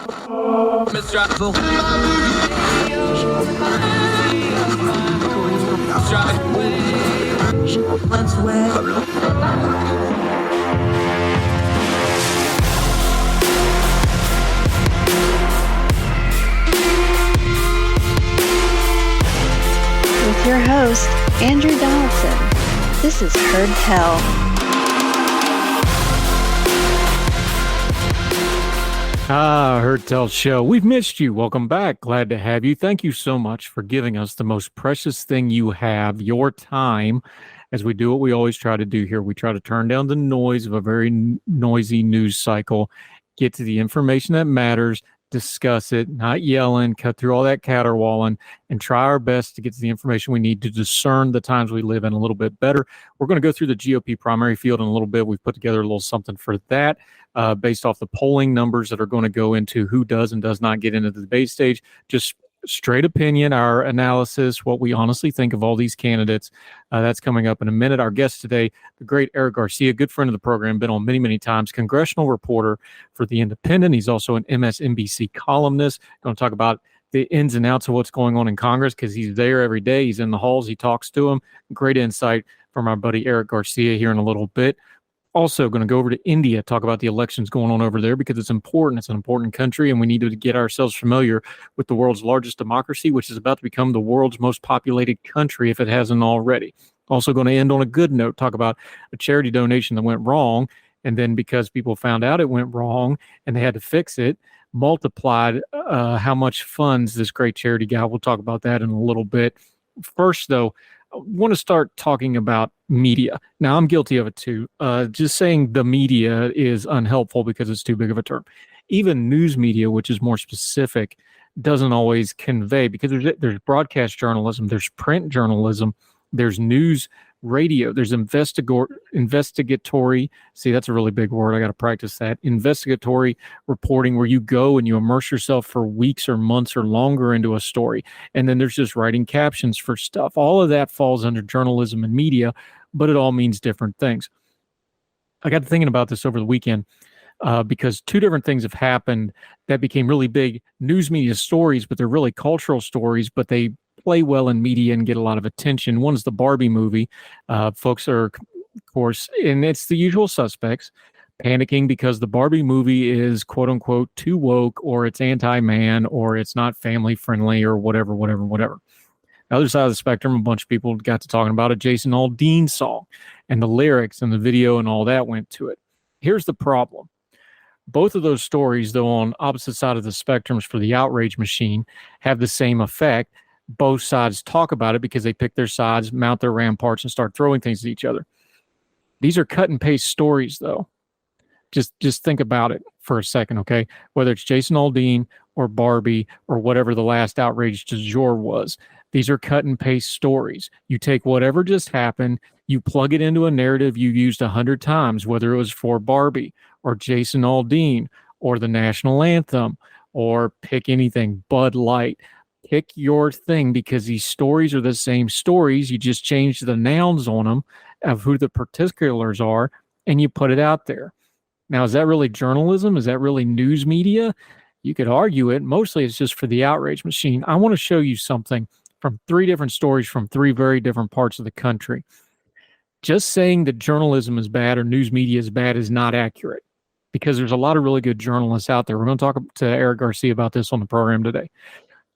With your host, Andrew Donaldson. This is Heard Tell. Heard Tell Show. We've missed you. Welcome back. Glad to have you. Thank you so much for giving us the most precious thing you have, your time, as we do what we always try to do here. We try to turn down the noise of a very noisy news cycle, get to the information that matters, discuss it, not yelling, cut through all that caterwauling, and try our best to get to the information we need to discern the times we live in a little bit better. We're going to go through the GOP primary field in a little bit. We've put together a little something for that based off the polling numbers that are going to go into who does and does not get into the debate stage. Just straight opinion, our analysis, what we honestly think of all these candidates. That's coming up in a minute. Our guest today, the great Eric Garcia, good friend of the program, been on many, many times, congressional reporter for The Independent. He's also an MSNBC columnist. Going to talk about the ins and outs of what's going on in Congress because he's there every day. He's in the halls. He talks to them. Great insight from our buddy Eric Garcia here in a little bit. Also going to go over to India, talk about the elections going on over there because it's important. It's an important country, and we need to get ourselves familiar with the world's largest democracy, which is about to become the world's most populated country if it hasn't already. Also going to end on a good note, talk about a charity donation that went wrong, and then because people found out it went wrong and they had to fix it, multiplied how much funds this great charity got. We'll talk about that in a little bit. First, though, I want to start talking about media. Now, I'm guilty of it too. Just saying the media is unhelpful because it's too big of a term. Even news media, which is more specific, doesn't always convey because there's broadcast journalism, there's print journalism, there's news radio, there's investigatory. See, that's a really big word. I got to practice that. Investigatory reporting where you go and you immerse yourself for weeks or months or longer into a story. And then there's just writing captions for stuff. All of that falls under journalism and media, but it all means different things. I got to thinking about this over the weekend because two different things have happened that became really big news media stories, but they're really cultural stories, but they play well in media and get a lot of attention. One is the Barbie movie. Folks are, of course, and it's the usual suspects, panicking because the Barbie movie is quote unquote too woke, or it's anti-man, or it's not family friendly, or whatever. The other side of the spectrum, a bunch of people got to talking about a Jason Aldean song and the lyrics and the video and all that went to it. Here's the problem. Both of those stories, though on opposite side of the spectrums for the outrage machine, have the same effect. Both sides talk about it because they pick their sides, mount their ramparts, and start throwing things at each other. These are cut and paste stories, though. Just think about it for a second, okay? Whether it's Jason Aldean or Barbie or whatever the last outrage du jour was, these are cut and paste stories. You take whatever just happened, you plug it into a narrative you used 100 times, whether it was for Barbie or Jason Aldean or the national anthem or pick anything, Bud Light. Pick your thing because these stories are the same stories. You just change the nouns on them of who the particulars are, and you put it out there. Now, is that really journalism? Is that really news media? You could argue it. Mostly it's just for the outrage machine. I want to show you something from three different stories from three very different parts of the country. Just saying that journalism is bad or news media is bad is not accurate because there's a lot of really good journalists out there. We're going to talk to Eric Garcia about this on the program today.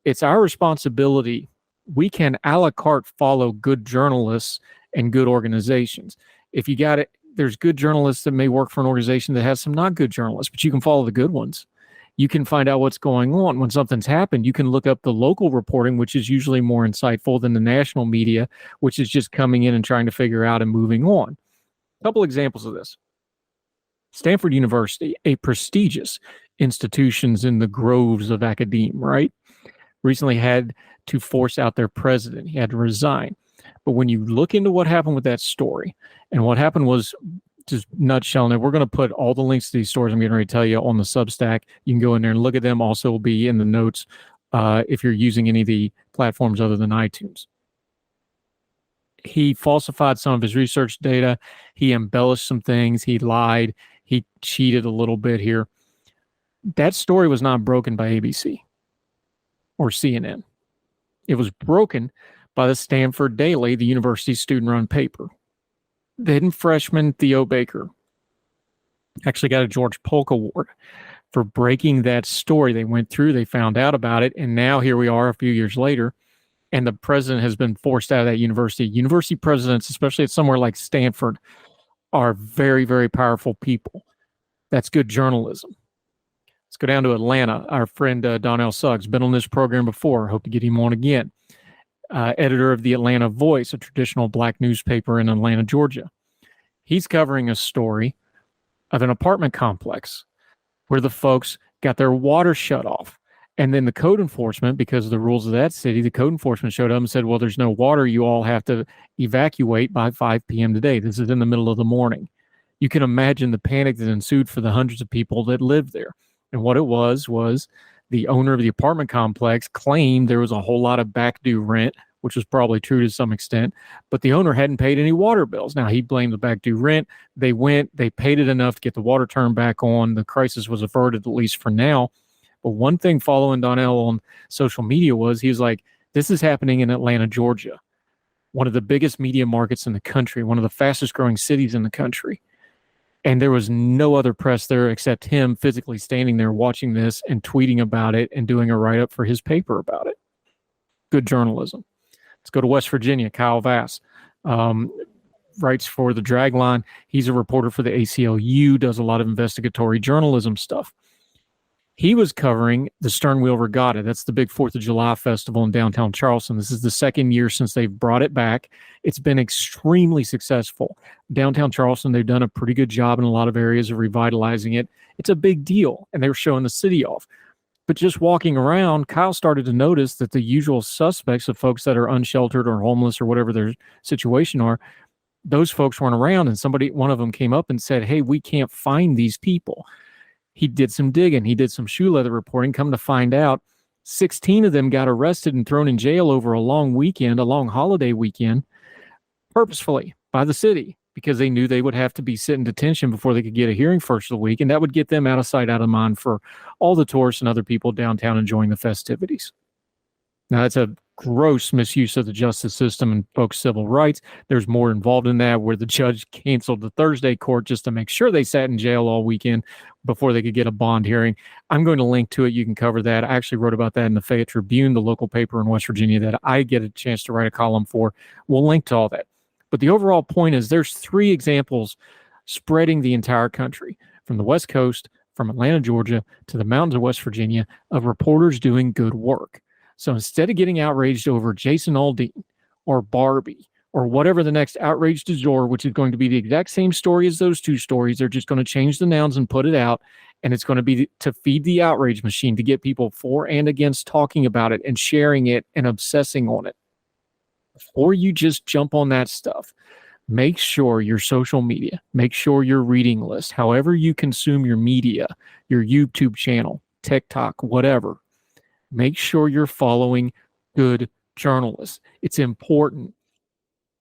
It's our responsibility. We can a la carte follow good journalists and good organizations. If you got it, there's good journalists that may work for an organization that has some not good journalists, but you can follow the good ones. You can find out what's going on. When something's happened, you can look up the local reporting, which is usually more insightful than the national media, which is just coming in and trying to figure out and moving on. A couple examples of this. Stanford University, a prestigious institution in the groves of academia, right? Recently had to force out their president. He had to resign. But when you look into what happened with that story, and what happened was just nutshelling it. We're going to put all the links to these stories I'm getting ready to tell you on the Substack. You can go in there and look at them. Also will be in the notes if you're using any of the platforms other than iTunes. He falsified some of his research data. He embellished some things. He lied. He cheated a little bit here. That story was not broken by ABC or CNN. It was broken by the Stanford Daily, the university's student-run paper. Then freshman Theo Baker actually got a George Polk Award for breaking that story. They went through, they found out about it, and now here we are a few years later, and the president has been forced out of that university. University presidents, especially at somewhere like Stanford, are very, very powerful people. That's good journalism. Let's go down to Atlanta. Our friend Donnell Suggs, been on this program before. Hope to get him on again. Editor of the Atlanta Voice, a traditional black newspaper in Atlanta, Georgia. He's covering a story of an apartment complex where the folks got their water shut off. And then the code enforcement, because of the rules of that city, the code enforcement showed up and said, well, there's no water. You all have to evacuate by 5 p.m. today. This is in the middle of the morning. You can imagine the panic that ensued for the hundreds of people that lived there. And what it was the owner of the apartment complex claimed there was a whole lot of back due rent, which was probably true to some extent, but the owner hadn't paid any water bills. Now, he blamed the back due rent. They paid it enough to get the water turned back on. The crisis was averted, at least for now. But one thing following Donnell on social media was he was like, this is happening in Atlanta, Georgia, one of the biggest media markets in the country, one of the fastest growing cities in the country. And there was no other press there except him physically standing there watching this and tweeting about it and doing a write-up for his paper about it. Good journalism. Let's go to West Virginia. Kyle Vass writes for the Dragline. He's a reporter for the ACLU, does a lot of investigatory journalism stuff. He was covering the Stern Wheel Regatta. That's the big 4th of July festival in downtown Charleston. This is the second year since they've brought it back. It's been extremely successful. Downtown Charleston, they've done a pretty good job in a lot of areas of revitalizing it. It's a big deal, and they were showing the city off. But just walking around, Kyle started to notice that the usual suspects of folks that are unsheltered or homeless or whatever their situation are, those folks weren't around. And one of them came up and said, hey, we can't find these people. He did some digging. He did some shoe leather reporting. Come to find out, 16 of them got arrested and thrown in jail over a long holiday weekend, purposefully by the city, because they knew they would have to be sit in detention before they could get a hearing first of the week, and that would get them out of sight, out of mind for all the tourists and other people downtown enjoying the festivities. Now, that's a gross misuse of the justice system and folks' civil rights. There's more involved in that, where the judge canceled the Thursday court just to make sure they sat in jail all weekend before they could get a bond hearing. I'm going to link to it. You can cover that. I actually wrote about that in the Fayette Tribune, the local paper in West Virginia that I get a chance to write a column for. We'll link to all that. But the overall point is there's 3 examples spreading the entire country, from the West Coast, from Atlanta, Georgia, to the mountains of West Virginia, of reporters doing good work. So instead of getting outraged over Jason Aldean or Barbie or whatever the next outrage du jour, which is going to be the exact same story as those 2 stories, they're just going to change the nouns and put it out, and it's going to be to feed the outrage machine, to get people for and against talking about it and sharing it and obsessing on it. Before you just jump on that stuff, make sure your social media, make sure your reading list, however you consume your media, your YouTube channel, TikTok, whatever, make sure you're following good journalists. It's important.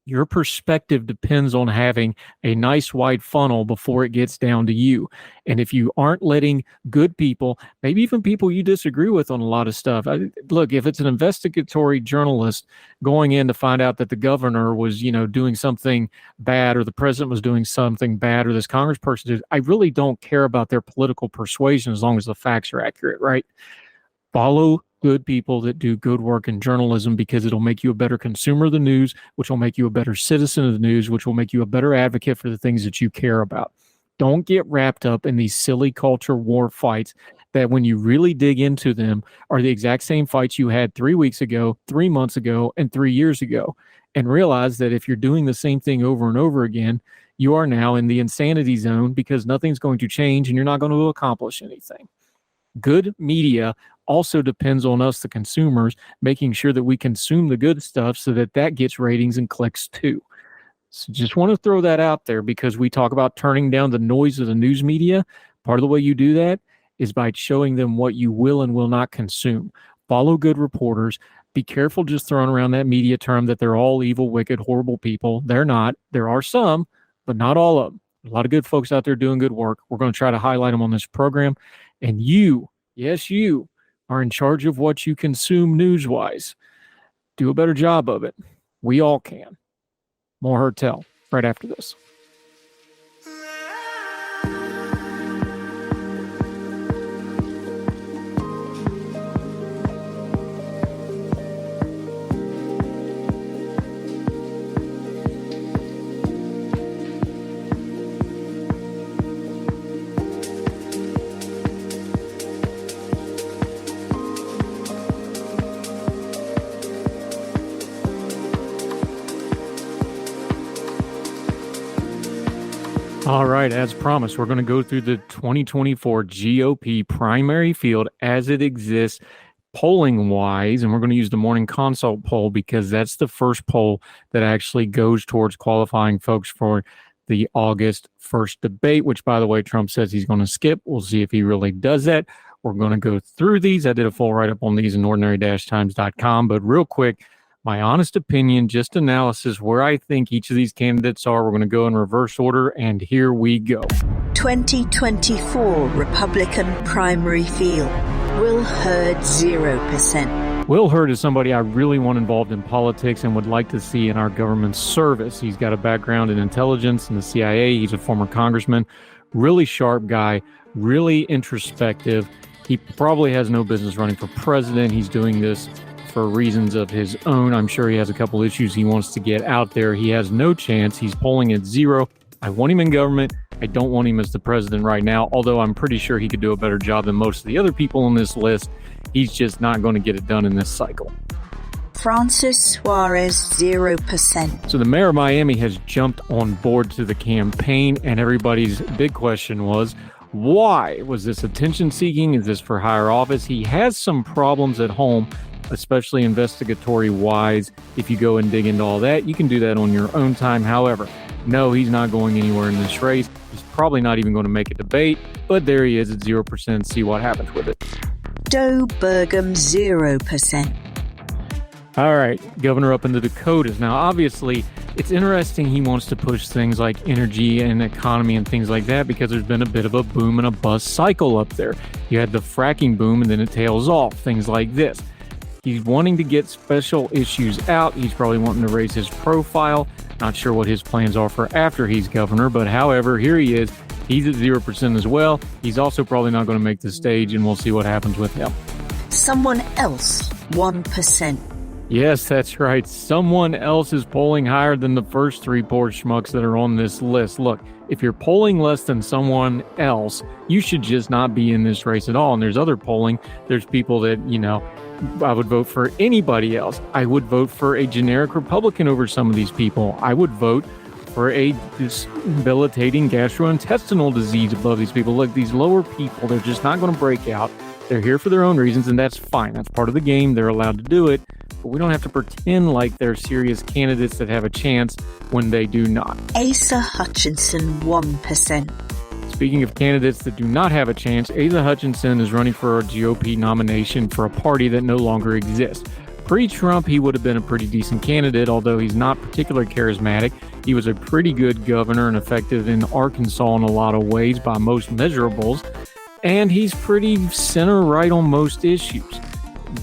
Your perspective depends on having a nice wide funnel before it gets down to you. And if you aren't letting good people, maybe even people you disagree with on a lot of stuff. Look, if it's an investigatory journalist going in to find out that the governor was, doing something bad, or the president was doing something bad, or this congressperson did, I really don't care about their political persuasion as long as the facts are accurate, right? Follow good people that do good work in journalism, because it'll make you a better consumer of the news, which will make you a better citizen of the news, which will make you a better advocate for the things that you care about. Don't get wrapped up in these silly culture war fights that, when you really dig into them, are the exact same fights you had 3 weeks ago, 3 months ago, and 3 years ago. And realize that if you're doing the same thing over and over again, you are now in the insanity zone, because nothing's going to change and you're not going to accomplish anything. Good media also depends on us, the consumers, making sure that we consume the good stuff so that gets ratings and clicks too. So just want to throw that out there, because we talk about turning down the noise of the news media. Part of the way you do that is by showing them what you will and will not consume. Follow good reporters. Be careful just throwing around that media term that they're all evil, wicked, horrible people. They're not. There are some, but not all of them. A lot of good folks out there doing good work. We're going to try to highlight them on this program. And you, yes, you, are in charge of what you consume news-wise. Do a better job of it. We all can. More Heard Tell right after this. All right, as promised, we're going to go through the 2024 GOP primary field as it exists polling-wise, and we're going to use the Morning Consult poll because that's the first poll that actually goes towards qualifying folks for the August 1st debate, which, by the way, Trump says he's going to skip. We'll see if he really does that. We're going to go through these. I did a full write-up on these in ordinary-times.com, but real quick, my honest opinion, just analysis where I think each of these candidates are. We're going to go in reverse order, and here we go. 2024 Republican primary field. Will Hurd 0%. Will Hurd is somebody I really want involved in politics and would like to see in our government service. He's got a background in intelligence and the CIA. He's a former congressman, really sharp guy, really introspective. He probably has no business running for president. He's doing this for reasons of his own. I'm sure he has a couple issues he wants to get out there. He has no chance. He's polling at 0. I want him in government. I don't want him as the president right now, although I'm pretty sure he could do a better job than most of the other people on this list. He's just not going to get it done in this cycle. Francis Suarez 0%. So the mayor of Miami has jumped on board to the campaign, and everybody's big question was, why? Was this attention seeking? Is this for higher office? He has some problems at home, especially investigatory wise. If you go and dig into all that, you can do that on your own time. However, no, he's not going anywhere in this race. He's probably not even going to make a debate, but there he is at 0%. See what happens with it. Joe Burgum 0%. All right, governor up in the Dakotas. Now, obviously, it's interesting he wants to push things like energy and economy and things like that because there's been a bit of a boom and a bust cycle up there. You had the fracking boom and then it tails off, things like this. He's wanting to get special issues out. He's probably wanting to raise his profile. Not sure what his plans are for after he's governor, but however, here he is. He's at 0% as well. He's also probably not going to make the stage, and we'll see what happens with him. Someone else 1%. Yes, that's right. Someone else is polling higher than the first three poor schmucks that are on this list. Look, if you're polling less than someone else, you should just not be in this race at all. And there's other polling. There's people that, I would vote for anybody else. I would vote for a generic Republican over some of these people. I would vote for a debilitating gastrointestinal disease above these people. Look, these lower people, they're just not going to break out. They're here for their own reasons, and that's fine. That's part of the game. They're allowed to do it. But we don't have to pretend like they're serious candidates that have a chance when they do not. Asa Hutchinson 1%. Speaking of candidates that do not have a chance, Asa Hutchinson is running for a GOP nomination for a party that no longer exists. Pre-Trump, he would have been a pretty decent candidate, although he's not particularly charismatic. He was a pretty good governor and effective in Arkansas in a lot of ways by most measurables. And he's pretty center-right on most issues.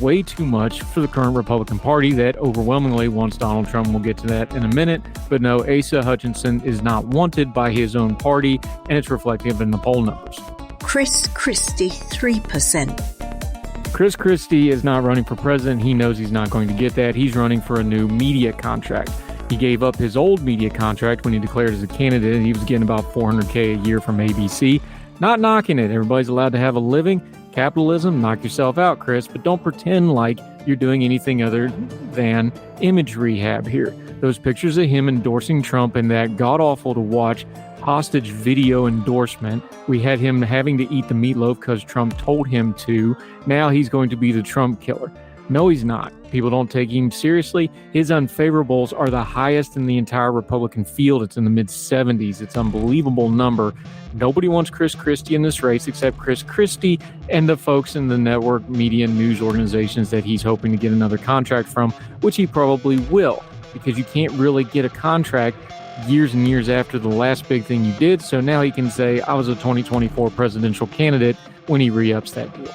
Way too much for the current Republican Party that overwhelmingly wants Donald Trump. We'll get to that in a minute. But no, Asa Hutchinson is not wanted by his own party, and it's reflective in the poll numbers. Chris Christie 3%. Chris Christie is not running for president. He knows he's not going to get that. He's running for a new media contract. He gave up his old media contract when he declared as a candidate. He was getting about $400K a year from ABC. Not knocking it. Everybody's allowed to have a living. Capitalism, knock yourself out, Chris, but don't pretend like you're doing anything other than image rehab here. Those pictures of him endorsing Trump and that god-awful to watch hostage video endorsement. We had him having to eat the meatloaf because Trump told him to. Now he's going to be the Trump killer. No, he's not. People don't take him seriously. His unfavorables are the highest in the entire Republican field. It's in the mid-70s. It's an unbelievable number. Nobody wants Chris Christie in this race except Chris Christie and the folks in the network media and news organizations that he's hoping to get another contract from, which he probably will, because you can't really get a contract years and years after the last big thing you did. So now he can say, I was a 2024 presidential candidate when he re-ups that deal.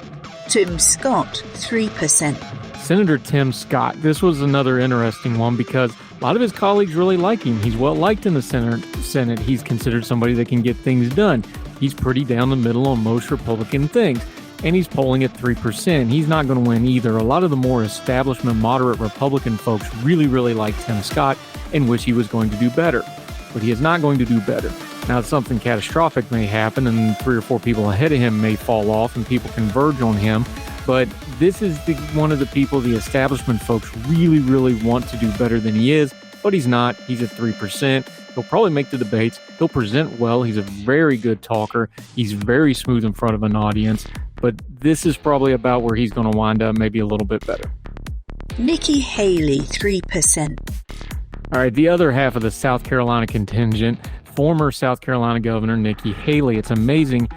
Tim Scott, 3%. Senator Tim Scott. This was another interesting one because a lot of his colleagues really like him. He's well liked in the Senate. He's considered somebody that can get things done. He's pretty down the middle on most Republican things. And he's polling at 3%. He's not going to win either. A lot of the more establishment, moderate Republican folks really, really like Tim Scott and wish he was going to do better. But he is not going to do better. Now, something catastrophic may happen and 3 or 4 people ahead of him may fall off and people converge on him. But this is one of the people the establishment folks really, really want to do better than he is. But he's not. He's at 3%. He'll probably make the debates. He'll present well. He's a very good talker. He's very smooth in front of an audience. But this is probably about where he's going to wind up, maybe a little bit better. Nikki Haley, 3%. All right, the other half of the South Carolina contingent, former South Carolina Governor Nikki Haley. It's amazing.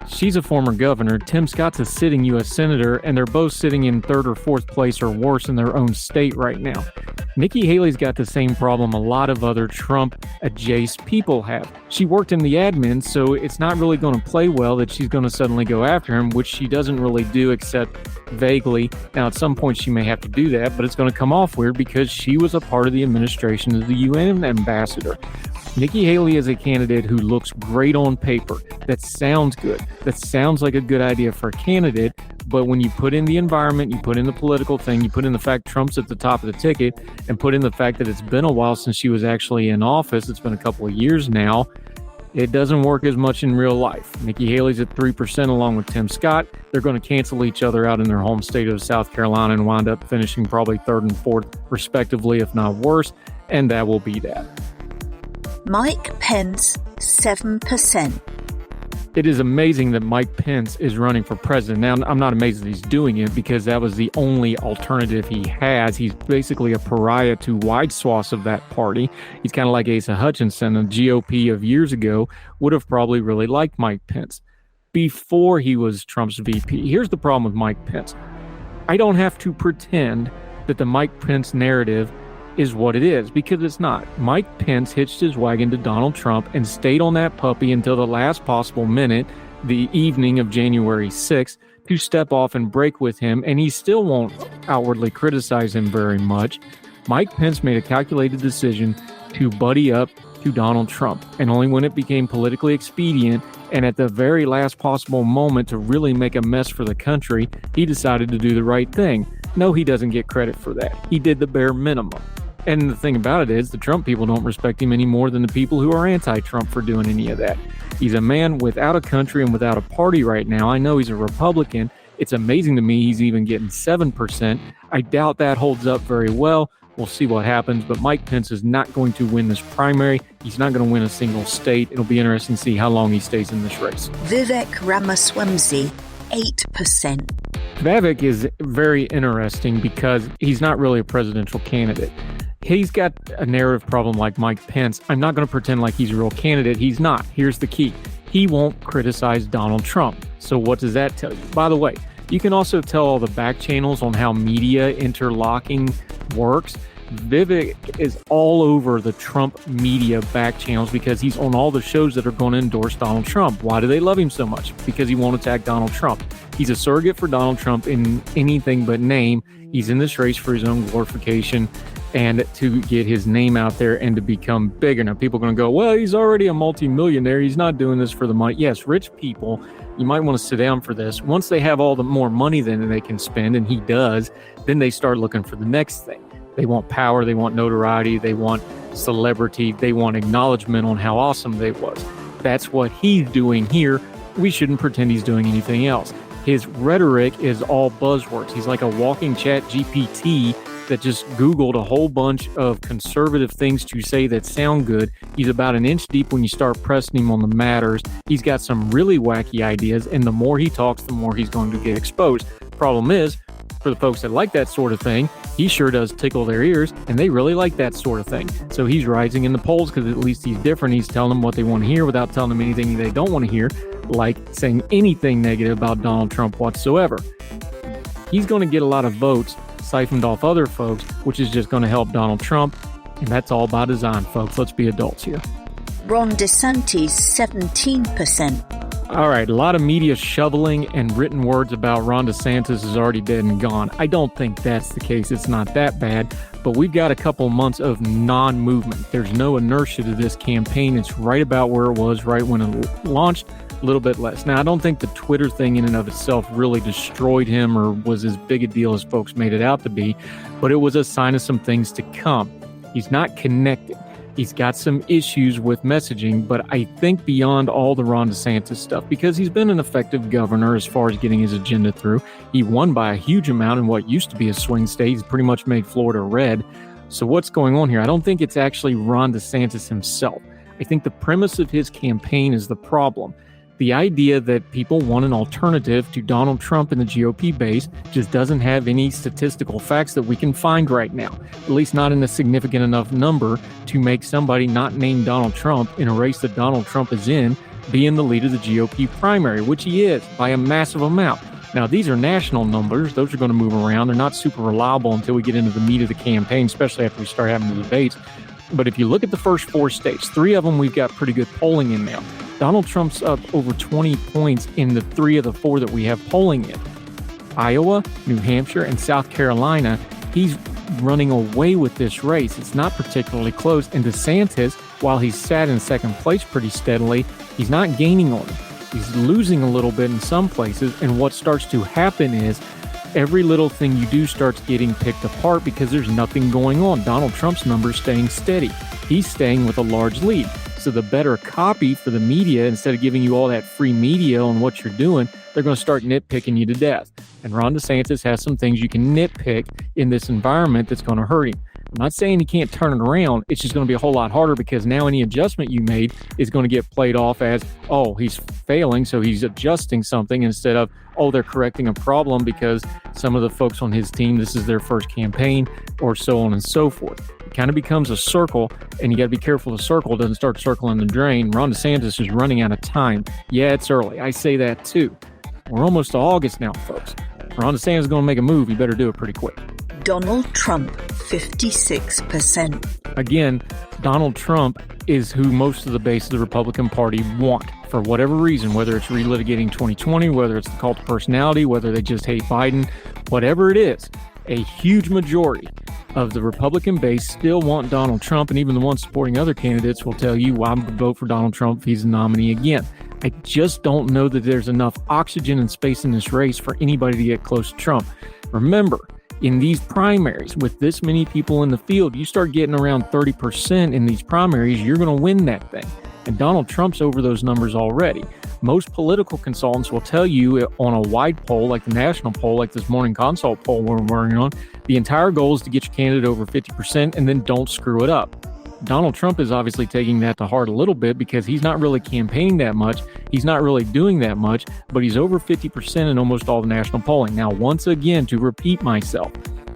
She's a former governor. Tim Scott's a sitting U.S. senator, and they're both sitting in 3rd or 4th place or worse in their own state right now. Nikki Haley's got the same problem a lot of other Trump-adjacent people have. She worked in the admin, so it's not really going to play well that she's going to suddenly go after him, which she doesn't really do except vaguely. Now, at some point, she may have to do that, but it's going to come off weird because she was a part of the administration as the UN ambassador. Nikki Haley is a candidate who looks great on paper. That sounds good. That sounds like a good idea for a candidate. But when you put in the environment, you put in the political thing, you put in the fact Trump's at the top of the ticket, and put in the fact that it's been a while since she was actually in office, it's been a couple of years now, it doesn't work as much in real life. Nikki Haley's at 3% along with Tim Scott. They're going to cancel each other out in their home state of South Carolina and wind up finishing probably 3rd and 4th respectively, if not worse. And that will be that. Mike Pence, 7%. It is amazing that Mike Pence is running for president. Now, I'm not amazed that he's doing it because that was the only alternative he has. He's basically a pariah to wide swaths of that party. He's kind of like Asa Hutchinson. The GOP of years ago would have probably really liked Mike Pence before he was Trump's VP. Here's the problem with Mike Pence. I don't have to pretend that the Mike Pence narrative is what it is, because it's not. Mike Pence hitched his wagon to Donald Trump and stayed on that puppy until the last possible minute, the evening of January 6th, to step off and break with him, and he still won't outwardly criticize him very much. Mike Pence made a calculated decision to buddy up to Donald Trump, and only when it became politically expedient and at the very last possible moment to really make a mess for the country, he decided to do the right thing. No, he doesn't get credit for that. He did the bare minimum. And the thing about it is the Trump people don't respect him any more than the people who are anti-Trump for doing any of that. He's a man without a country and without a party right now. I know he's a Republican. It's amazing to me he's even getting 7%. I doubt that holds up very well. We'll see what happens. But Mike Pence is not going to win this primary. He's not going to win a single state. It'll be interesting to see how long he stays in this race. Vivek Ramaswamy, 8%. Vivek is very interesting because he's not really a presidential candidate. He's got a narrative problem like Mike Pence. I'm not going to pretend like he's a real candidate. He's not. Here's the key. He won't criticize Donald Trump. So what does that tell you? By the way, you can also tell all the back channels on how media interlocking works. Vivek is all over the Trump media back channels because he's on all the shows that are going to endorse Donald Trump. Why do they love him so much? Because he won't attack Donald Trump. He's a surrogate for Donald Trump in anything but name. He's in this race for his own glorification and to get his name out there and to become bigger. Now, people are going to go, well, he's already a multimillionaire. He's not doing this for the money. Yes, rich people, you might want to sit down for this. Once they have all the more money than they can spend, and he does, then they start looking for the next thing. They want power, they want notoriety, they want celebrity, they want acknowledgement on how awesome they was. That's what he's doing here. We shouldn't pretend he's doing anything else. His rhetoric is all buzzwords. He's like a walking chat GPT that just Googled a whole bunch of conservative things to say that sound good. He's about an inch deep when you start pressing him on the matters. He's got some really wacky ideas, and the more he talks, the more he's going to get exposed. Problem is, for the folks that like that sort of thing, he sure does tickle their ears, and they really like that sort of thing. So he's rising in the polls because at least he's different. He's telling them what they want to hear without telling them anything they don't want to hear, like saying anything negative about Donald Trump whatsoever. He's going to get a lot of votes siphoned off other folks, which is just going to help Donald Trump And that's all by design, folks. Let's be adults here. Ron DeSantis, 17%. All right, a lot of media shoveling and written words about Ron DeSantis is already dead and gone. I don't think that's the case. It's not that bad, but we've got a couple months of non-movement. There's no inertia to this campaign. It's right about where it was right when it launched, a little bit less. Now, I don't think the Twitter thing in and of itself really destroyed him or was as big a deal as folks made it out to be, but it was a sign of some things to come. He's not connected. He's got some issues with messaging, but I think beyond all the Ron DeSantis stuff, because he's been an effective governor as far as getting his agenda through. He won by a huge amount in what used to be a swing state. He's pretty much made Florida red. So what's going on here? I don't think it's actually Ron DeSantis himself. I think the premise of his campaign is the problem. The idea that people want an alternative to Donald Trump in the GOP base just doesn't have any statistical facts that we can find right now, at least not in a significant enough number to make somebody not named Donald Trump in a race that Donald Trump is in be in the lead of the GOP primary, which he is by a massive amount. Now, these are national numbers. Those are going to move around. They're not super reliable until we get into the meat of the campaign, especially after we start having the debates. But if you look at the first 4 states, 3 of them we've got pretty good polling in now. Donald Trump's up over 20 points in the 3 of the 4 that we have polling in. Iowa, New Hampshire, and South Carolina, he's running away with this race. It's not particularly close. And DeSantis, while he's sat in second place pretty steadily, he's not gaining on him. He's losing a little bit in some places. And what starts to happen is every little thing you do starts getting picked apart because there's nothing going on. Donald Trump's numbers staying steady. He's staying with a large lead. So the better copy for the media, instead of giving you all that free media on what you're doing, they're going to start nitpicking you to death. And Ron DeSantis has some things you can nitpick in this environment that's going to hurt him. I'm not saying he can't turn it around. It's just going to be a whole lot harder because now any adjustment you made is going to get played off as, oh, he's failing, so he's adjusting something instead of, oh, they're correcting a problem because some of the folks on his team, this is their first campaign, or so on and so forth. It kind of becomes a circle, and you got to be careful the circle doesn't start circling the drain. Ron DeSantis is running out of time. Yeah, it's early. I say that too. We're almost to August now, folks. Ron DeSantis is going to make a move. You better do it pretty quick. Donald Trump, 56%. Again, Donald Trump is who most of the base of the Republican Party want for whatever reason, whether it's relitigating 2020, whether it's the cult of personality, whether they just hate Biden, whatever it is. A huge majority of the Republican base still want Donald Trump, and even the ones supporting other candidates will tell you, well, I'm going to vote for Donald Trump if he's the nominee again. I just don't know that there's enough oxygen and space in this race for anybody to get close to Trump. Remember, in these primaries, with this many people in the field, you start getting around 30% in these primaries, you're going to win that thing. And Donald Trump's over those numbers already. Most political consultants will tell you on a wide poll, like the national poll, like this morning consult poll we're working on, the entire goal is to get your candidate over 50% and then don't screw it up. Donald Trump is obviously taking that to heart a little bit because he's not really campaigning that much. He's not really doing that much, but he's over 50% in almost all the national polling. Now, once again, to repeat myself,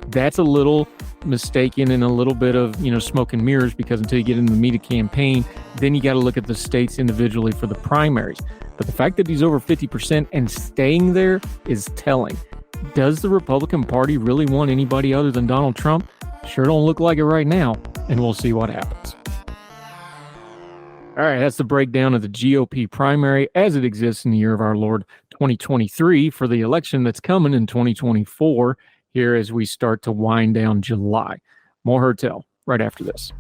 that's a little mistaken and a little bit of, smoke and mirrors because until you get into the meat of campaign, then you got to look at the states individually for the primaries. But the fact that he's over 50% and staying there is telling. Does the Republican Party really want anybody other than Donald Trump? Sure don't look like it right now, and we'll see what happens. All right, that's the breakdown of the GOP primary as it exists in the year of our Lord 2023 for the election that's coming in 2024 here as we start to wind down July. More Herd Tell right after this.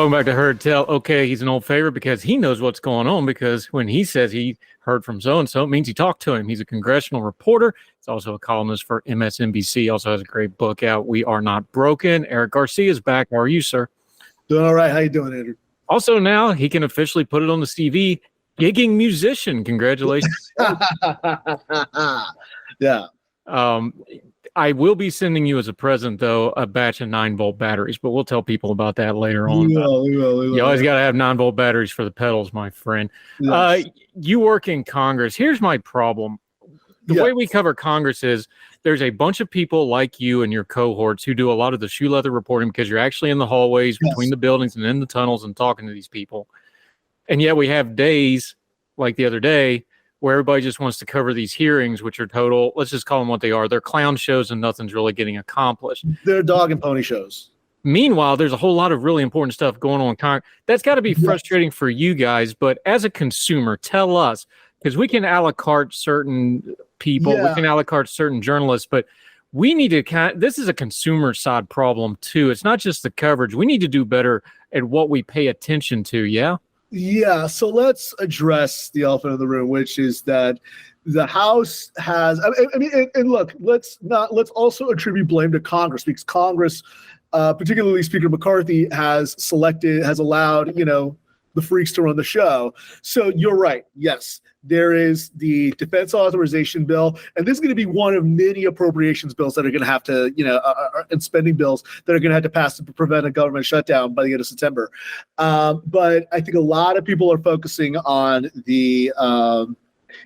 Welcome back to Herd Tell. Okay, he's an old favorite because he knows what's going on, because when he says he heard from so-and-so, it means he talked to him. He's a congressional reporter. He's also a columnist for MSNBC. Also has a great book out, We Are Not Broken. Eric Garcia is back. How are you, sir? Doing all right. How you doing, Andrew? Also now he can officially put it on the CV, gigging musician. Congratulations. Yeah. I will be sending you as a present, though, a batch of 9-volt batteries, but we'll tell people about that later on. We will. You always got to have 9-volt batteries for the pedals, my friend. Yes. You work in Congress. Here's my problem. The way we cover Congress is there's a bunch of people like you and your cohorts who do a lot of the shoe leather reporting because you're actually in the hallways between the buildings and in the tunnels and talking to these people. And yet we have days like the other day where everybody just wants to cover these hearings, which are total, let's just call them what they are. They're clown shows and nothing's really getting accomplished. They're dog and pony shows. Meanwhile, there's a whole lot of really important stuff going on in Congress. That's got to be frustrating for you guys. But as a consumer, tell us, because we can a la carte certain people, we can a la carte certain journalists, but we need to this is a consumer side problem too. It's not just the coverage. We need to do better at what we pay attention to. Yeah. Yeah. So let's address the elephant in the room, which is that the House has, I mean, and look, let's also attribute blame to Congress, because Congress, particularly Speaker McCarthy, has allowed, the freaks to run the show. So you're right. Yes, there is the defense authorization bill, and this is going to be one of many appropriations bills that are going to have to, and spending bills that are going to have to pass to prevent a government shutdown by the end of September. But I think a lot of people are focusing on the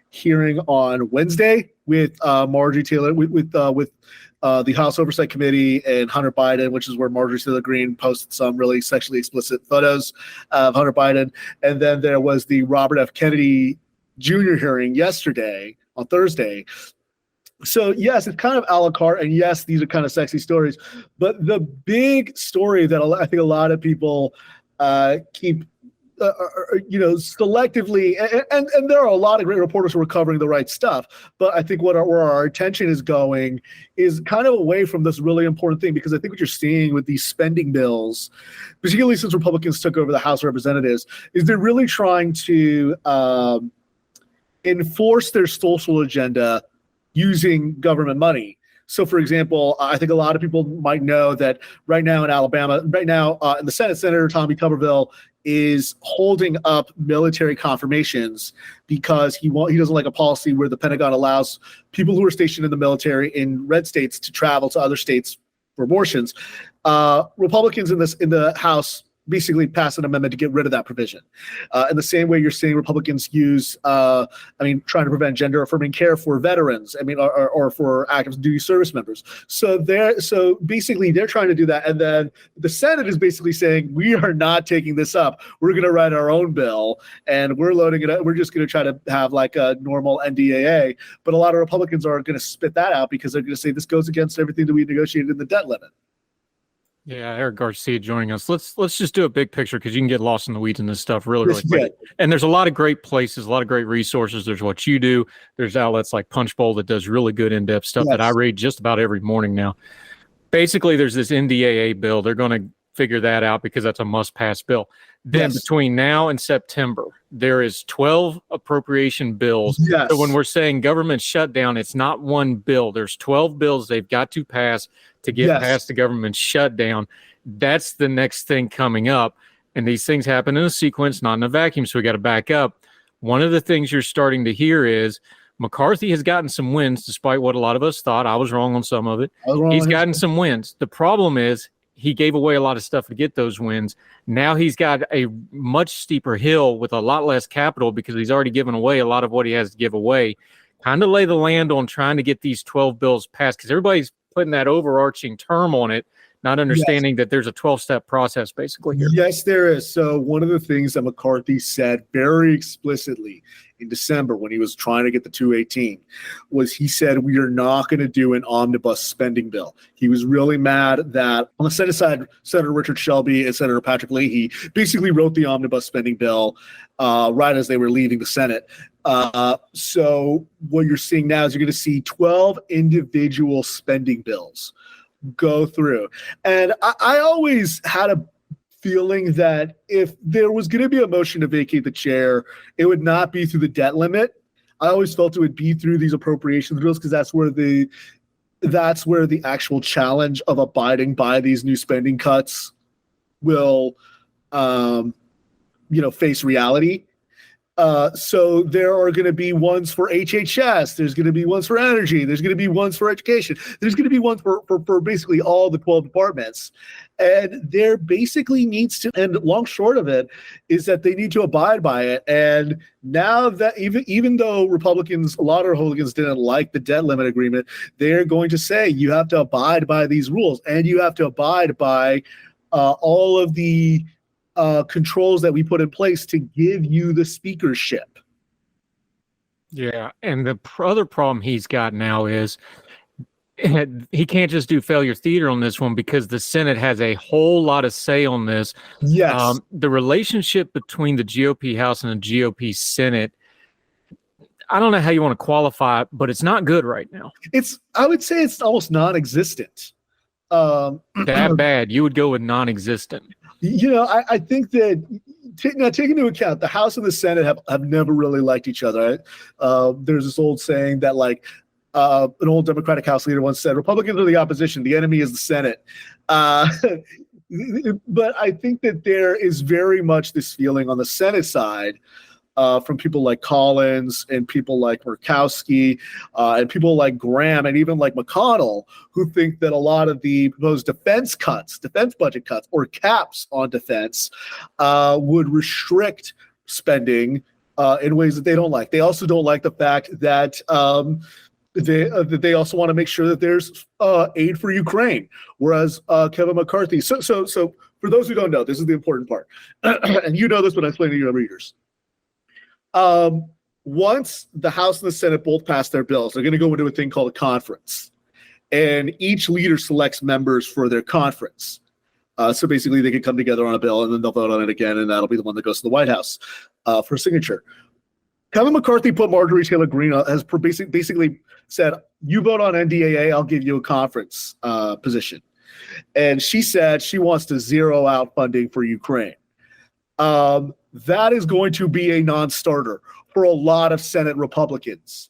hearing on Wednesday with Marjorie Taylor, with the House Oversight Committee and Hunter Biden, which is where Marjorie Taylor Greene posted some really sexually explicit photos of Hunter Biden. And then there was the Robert F. Kennedy Jr. hearing yesterday on Thursday. So yes, it's kind of a la carte, and yes, these are kind of sexy stories. But the big story that I think a lot of people keep selectively, and there are a lot of great reporters who are covering the right stuff, but I think where our attention is going is kind of away from this really important thing, because I think what you're seeing with these spending bills, particularly since Republicans took over the House of Representatives, is they're really trying to enforce their social agenda using government money. So, for example, I think a lot of people might know that right now in Alabama, in the Senate, Senator Tommy Tuberville is holding up military confirmations because he doesn't like a policy where the Pentagon allows people who are stationed in the military in red states to travel to other states for abortions. Republicans in the House basically passed an amendment to get rid of that provision. In the same way you're seeing Republicans use, trying to prevent gender affirming care for veterans, or for active duty service members. So basically they're trying to do that. And then the Senate is basically saying, we are not taking this up. We're going to write our own bill and we're loading it up. We're just going to try to have like a normal NDAA. But a lot of Republicans are going to spit that out because they're going to say this goes against everything that we negotiated in the debt limit. Yeah, Eric Garcia joining us. Let's just do a big picture, because you can get lost in the weeds in this stuff really quick. And there's a lot of great places, a lot of great resources. There's what you do. There's outlets like Punchbowl that does really good in-depth stuff that I read just about every morning now. Basically, there's this NDAA bill. They're going to figure that out because that's a must-pass bill. Then between now and September, there is 12 appropriation bills. So when we're saying government shutdown, it's not one bill. There's 12 bills they've got to pass to get past the government shutdown. That's the next thing coming up. And these things happen in a sequence, not in a vacuum. So we got to back up. One of the things you're starting to hear is McCarthy has gotten some wins, despite what a lot of us thought. I was wrong on some of it. He's gotten some wins. The problem is he gave away a lot of stuff to get those wins. Now he's got a much steeper hill with a lot less capital because he's already given away a lot of what he has to give away. Kind of lay the land on trying to get these 12 bills passed, because everybody's putting that overarching term on it, not understanding that there's a 12-step process basically here. Yes, there is. So one of the things that McCarthy said very explicitly in December when he was trying to get the 218 was he said, we are not going to do an omnibus spending bill. He was really mad that on the Senate side, Senator Richard Shelby and Senator Patrick Leahy basically wrote the omnibus spending bill right as they were leaving the Senate. So what you're seeing now is you're going to see 12 individual spending bills go through. And I always had a feeling that if there was going to be a motion to vacate the chair, it would not be through the debt limit. I always felt it would be through these appropriations bills, because that's where the actual challenge of abiding by these new spending cuts will face reality. So there are going to be ones for HHS. There's going to be ones for energy. There's going to be ones for education. There's going to be ones for basically all the 12 departments. And there basically needs to, and long short of it, is that they need to abide by it. And now that even though Republicans, a lot of Republicans didn't like the debt limit agreement, they're going to say you have to abide by these rules, and you have to abide by all of the controls that we put in place to give you the speakership. Yeah, and the other problem he's got now is he can't just do failure theater on this one because the Senate has a whole lot of say on this. Yes. The relationship between the GOP House and the GOP Senate, I don't know how you want to qualify it, but it's not good right now. I would say it's almost non-existent. That bad. You would go with non-existent. I think that now take into account the House and the Senate have never really liked each other. There's this old saying that an old Democratic House leader once said, Republicans are the opposition, the enemy is the Senate. But I think that there is very much this feeling on the Senate side from people like Collins and people like Murkowski and people like Graham and even like McConnell, who think that a lot of the proposed defense budget cuts or caps on defense would restrict spending in ways that they don't like. They also don't like the fact that they also want to make sure that there's aid for Ukraine, whereas Kevin McCarthy. So for those who don't know, this is the important part, and you know this when I explain to your readers. Once the House and the Senate both pass their bills, they're going to go into a thing called a conference, and each leader selects members for their conference. So basically, they can come together on a bill, and then they'll vote on it again, and that'll be the one that goes to the White House for signature. Kevin McCarthy put Marjorie Taylor Greene as basically said, "You vote on NDAA, I'll give you a conference position," and she said she wants to zero out funding for Ukraine. That is going to be a non-starter for a lot of Senate Republicans.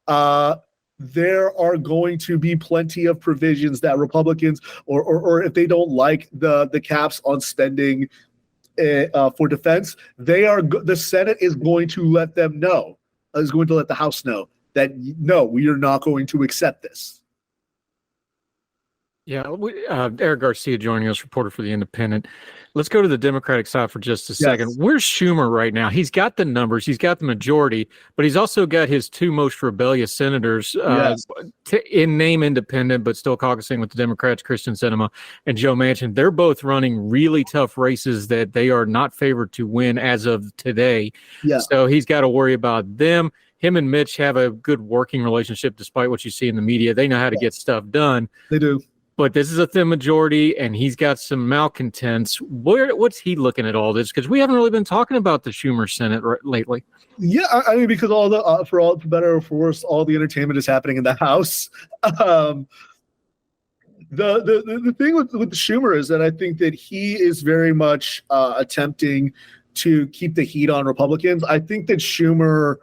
There are going to be plenty of provisions that Republicans, or if they don't like the caps on spending for defense, the Senate is going to let them know, is going to let the House know that no, we are not going to accept this. Yeah, Eric Garcia joining us, reporter for The Independent. Let's go to the Democratic side for just a second. Yes. Where's Schumer right now? He's got the numbers, he's got the majority, but he's also got his two most rebellious senators in name independent, but still caucusing with the Democrats, Kristen Sinema and Joe Manchin. They're both running really tough races that they are not favored to win as of today. Yeah. So he's got to worry about them. Him and Mitch have a good working relationship, despite what you see in the media. They know how to get stuff done. They do. But this is a thin majority, and he's got some malcontents. What's he looking at all this? Because we haven't really been talking about the Schumer Senate lately. Yeah, I mean, because all the for better or for worse, all the entertainment is happening in the House. The thing with the Schumer is that I think that he is very much attempting to keep the heat on Republicans. I think that Schumer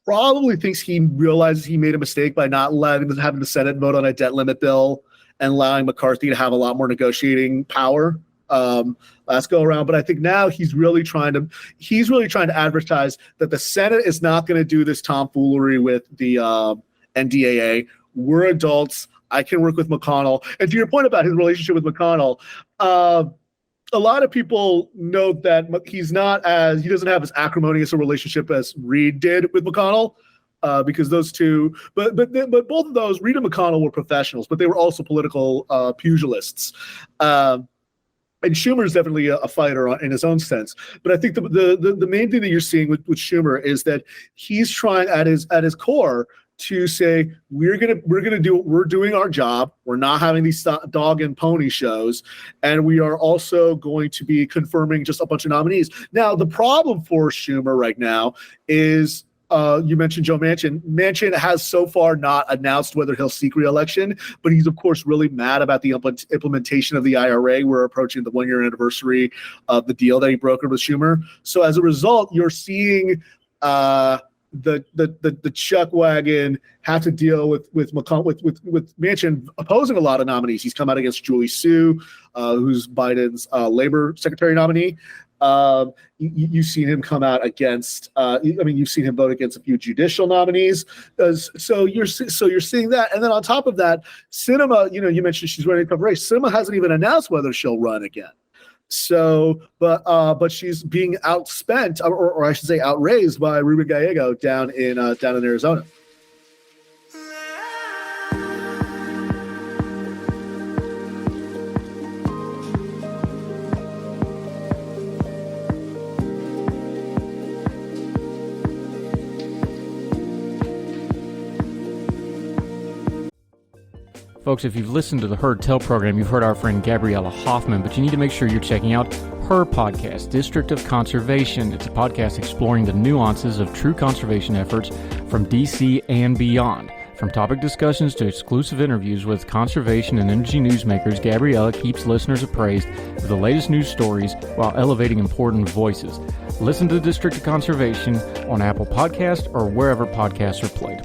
probably thinks he realizes he made a mistake by not having the Senate vote on a debt limit bill and allowing McCarthy to have a lot more negotiating power last go around. But I think now he's really trying to advertise that the Senate is not going to do this tomfoolery with the NDAA. We're adults. I can work with McConnell. And to your point about his relationship with McConnell, a lot of people note that he doesn't have as acrimonious a relationship as Reid did with McConnell, because those two, but both of those, Reid and McConnell were professionals, but they were also political pugilists. And Schumer is definitely a fighter in his own sense. But I think the main thing that you're seeing with Schumer is that he's trying at his core to say we're doing our job. We're not having these dog and pony shows, and we are also going to be confirming just a bunch of nominees. Now, the problem for Schumer right now is you mentioned Joe Manchin. Manchin has so far not announced whether he'll seek re-election, but he's of course really mad about the implementation of the IRA. We're approaching the 1-year anniversary of the deal that he brokered with Schumer. So as a result, you're seeing the chuck wagon had to deal with Manchin opposing a lot of nominees. He's come out against Julie Su, who's Biden's labor secretary nominee. You've seen him come out against. You've seen him vote against a few judicial nominees. So you're seeing that, and then on top of that, Sinema. You mentioned she's running for race. Sinema hasn't even announced whether she'll run again. So, but she's being outspent, or I should say, outraised by Ruben Gallego down in Arizona. Folks, if you've listened to the Heard Tell program, you've heard our friend Gabriella Hoffman, but you need to make sure you're checking out her podcast, District of Conservation. It's a podcast exploring the nuances of true conservation efforts from D.C. and beyond. From topic discussions to exclusive interviews with conservation and energy newsmakers, Gabriella keeps listeners appraised of the latest news stories while elevating important voices. Listen to District of Conservation on Apple Podcasts or wherever podcasts are played.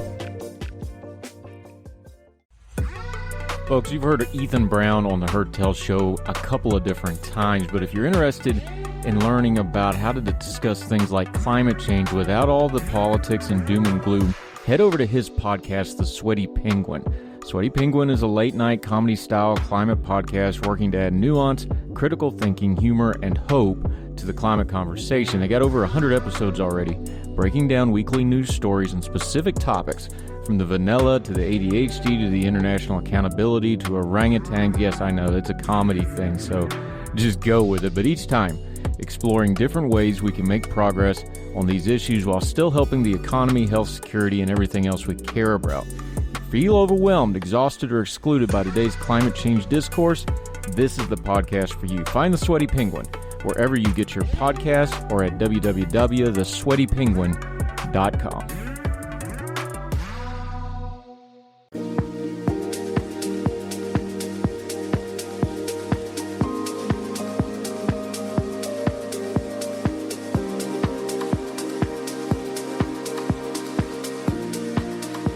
Folks, you've heard of Ethan Brown on the Heard Tell show a couple of different times, but if you're interested in learning about how to discuss things like climate change without all the politics and doom and gloom, head over to his podcast, The Sweaty Penguin. Sweaty Penguin is a late-night comedy-style climate podcast working to add nuance, critical thinking, humor, and hope to the climate conversation. They got over 100 episodes already, breaking down weekly news stories and specific topics, from the vanilla to the ADHD to the international accountability to orangutans. Yes, I know, it's a comedy thing, so just go with it. But each time, exploring different ways we can make progress on these issues while still helping the economy, health, security, and everything else we care about. Feel overwhelmed, exhausted, or excluded by today's climate change discourse? This is the podcast for you. Find The Sweaty Penguin wherever you get your podcasts or at www.thesweatypenguin.com.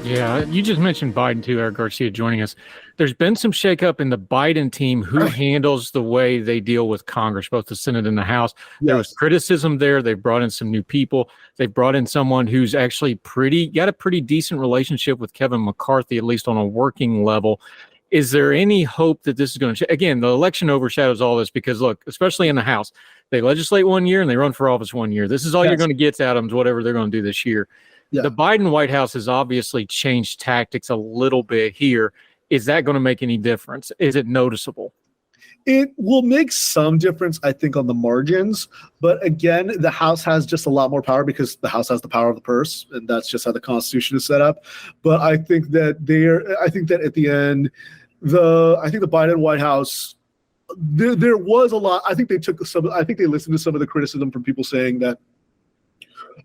Yeah, you just mentioned Biden too, Eric Garcia joining us. There's been some shakeup in the Biden team who handles the way they deal with Congress, both the Senate and the House. Yes. There was criticism there. They brought in some new people. They brought in someone who's actually got a pretty decent relationship with Kevin McCarthy, at least on a working level. Is there any hope that this is going to again, the election overshadows all this because, look, especially in the House, they legislate 1 year and they run for office 1 year. This is all you're going to get out of them, whatever they're going to do this year. Yeah. The Biden White House has obviously changed tactics a little bit here. Is that going to make any difference? Is it noticeable? It will make some difference, I think, on the margins. But again, the House has just a lot more power because the House has the power of the purse, and that's just how the Constitution is set up. But I think that at the end, the Biden White House, there was a lot. I think they listened to some of the criticism from people saying that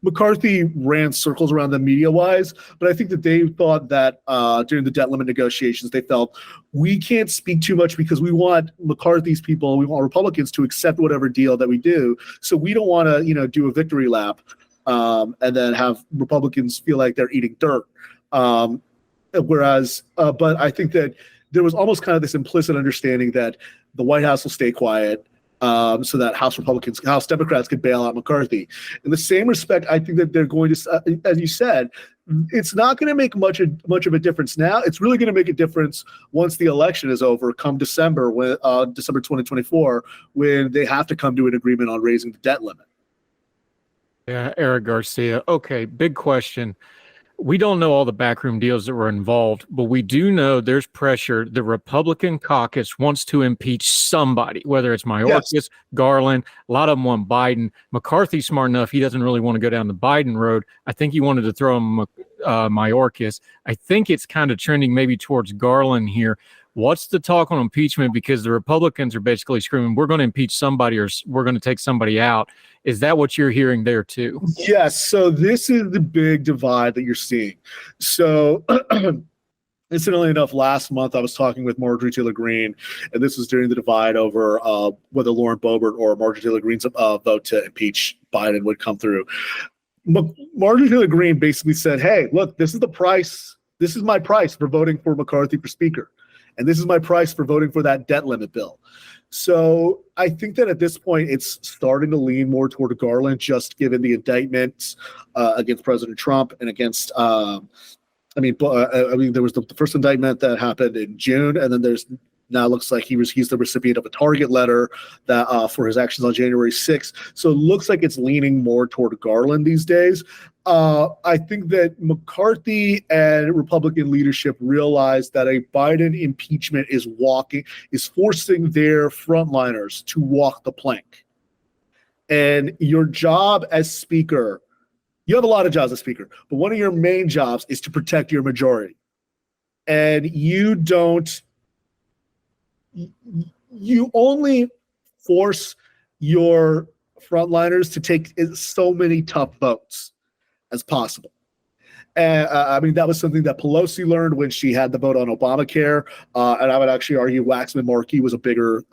McCarthy ran circles around them media-wise, but I think that they thought that during the debt limit negotiations, they felt we can't speak too much because we want McCarthy's people, we want Republicans to accept whatever deal that we do. So we don't want to, do a victory lap and then have Republicans feel like they're eating dirt. But I think that there was almost kind of this implicit understanding that the White House will stay quiet. So that House Democrats could bail out McCarthy. In the same respect, I think that they're going to, as you said, it's not going to make much of a difference now. It's really going to make a difference once the election is over, come December, December 2024, when they have to come to an agreement on raising the debt limit. Yeah, Eric Garcia. Okay, big question. We don't know all the backroom deals that were involved, but we do know there's pressure. The Republican caucus wants to impeach somebody, whether it's Mayorkas, yes, Garland. A lot of them want Biden. McCarthy's smart enough. He doesn't really want to go down the Biden road. I think he wanted to throw him Mayorkas. I think it's kind of trending maybe towards Garland here. What's the talk on impeachment? Because the Republicans are basically screaming, we're going to impeach somebody or we're going to take somebody out. Is that what you're hearing there too? Yes. So this is the big divide that you're seeing. So incidentally enough, last month I was talking with Marjorie Taylor Greene, and this was during the divide over whether Lauren Boebert or Marjorie Taylor Greene's vote to impeach Biden would come through. Marjorie Taylor Greene basically said, hey, look, this is the price. This is my price for voting for McCarthy for speaker. And this is my price for voting for that debt limit bill. So I think that at this point, it's starting to lean more toward Garland, just given the indictments against President Trump and against, there was the first indictment that happened in June, and then there's now looks like he's the recipient of a target letter that for his actions on January 6th. So it looks like it's leaning more toward Garland these days. I think that McCarthy and Republican leadership realize that a Biden impeachment is forcing their frontliners to walk the plank. And your job as speaker, you have a lot of jobs as speaker, but one of your main jobs is to protect your majority. And you only force your frontliners to take so many tough votes as possible. And that was something that Pelosi learned when she had the vote on Obamacare. And I would actually argue Waxman-Markey was a bigger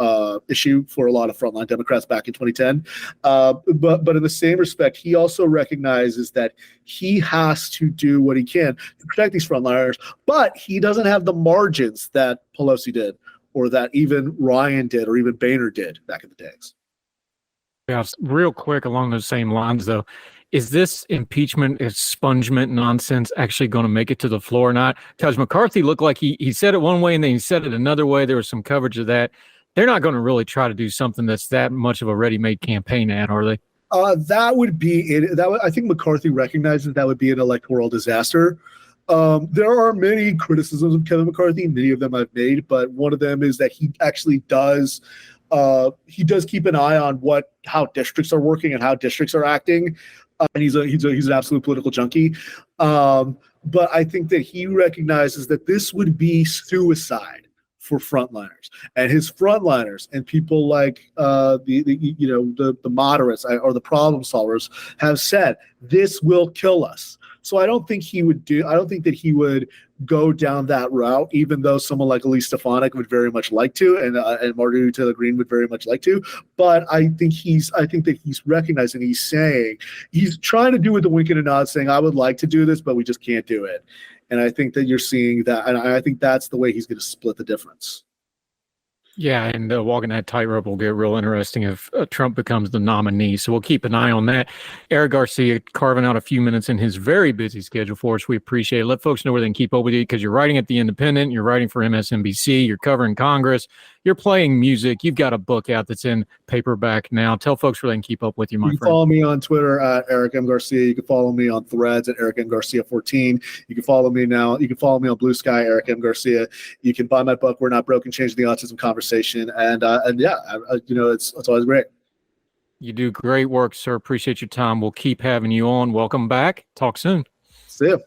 issue for a lot of frontline Democrats back in 2010. But in the same respect, he also recognizes that he has to do what he can to protect these frontliners, but he doesn't have the margins that Pelosi did, or that even Ryan did, or even Boehner did back in the days. Yeah, real quick along those same lines, though, is this impeachment expungement nonsense actually going to make it to the floor or not? Because McCarthy looked like he said it one way and then he said it another way. There was some coverage of that. They're not going to really try to do something that's that much of a ready-made campaign ad, are they? That would be it. I think McCarthy recognizes that would be an electoral disaster. There are many criticisms of Kevin McCarthy, many of them I've made, but one of them is that he actually does keep an eye on how districts are working and how districts are acting. And he's an absolute political junkie. But I think that he recognizes that this would be suicide for frontliners, and his frontliners and people like the moderates or the problem solvers have said this will kill us. So I don't think he would go down that route, even though someone like Elise Stefanik would very much like to, and Marjorie Taylor Greene would very much like to. But I think that he's recognizing, he's trying to do with the wink and a nod, saying, I would like to do this, but we just can't do it. And I think that you're seeing that, and I think that's the way he's going to split the difference. Yeah, and walking that tightrope will get real interesting if Trump becomes the nominee. So we'll keep an eye on that. Eric Garcia carving out a few minutes in his very busy schedule for us. We appreciate it. Let folks know where they can keep up with you, because you're writing at The Independent, you're writing for MSNBC, you're covering Congress, you're playing music, you've got a book out that's in paperback now. Tell folks where they can keep up with you, my friend. You can follow me on Twitter at Eric M. Garcia. You can follow me on Threads at Eric M. Garcia 14. You can follow me now. You can follow me on Blue Sky, Eric M. Garcia. You can buy my book, We're Not Broken, Changing the Autism Conversation. It's always great. You do great work, sir. Appreciate your time. We'll keep having you on. Welcome back. Talk soon. See you.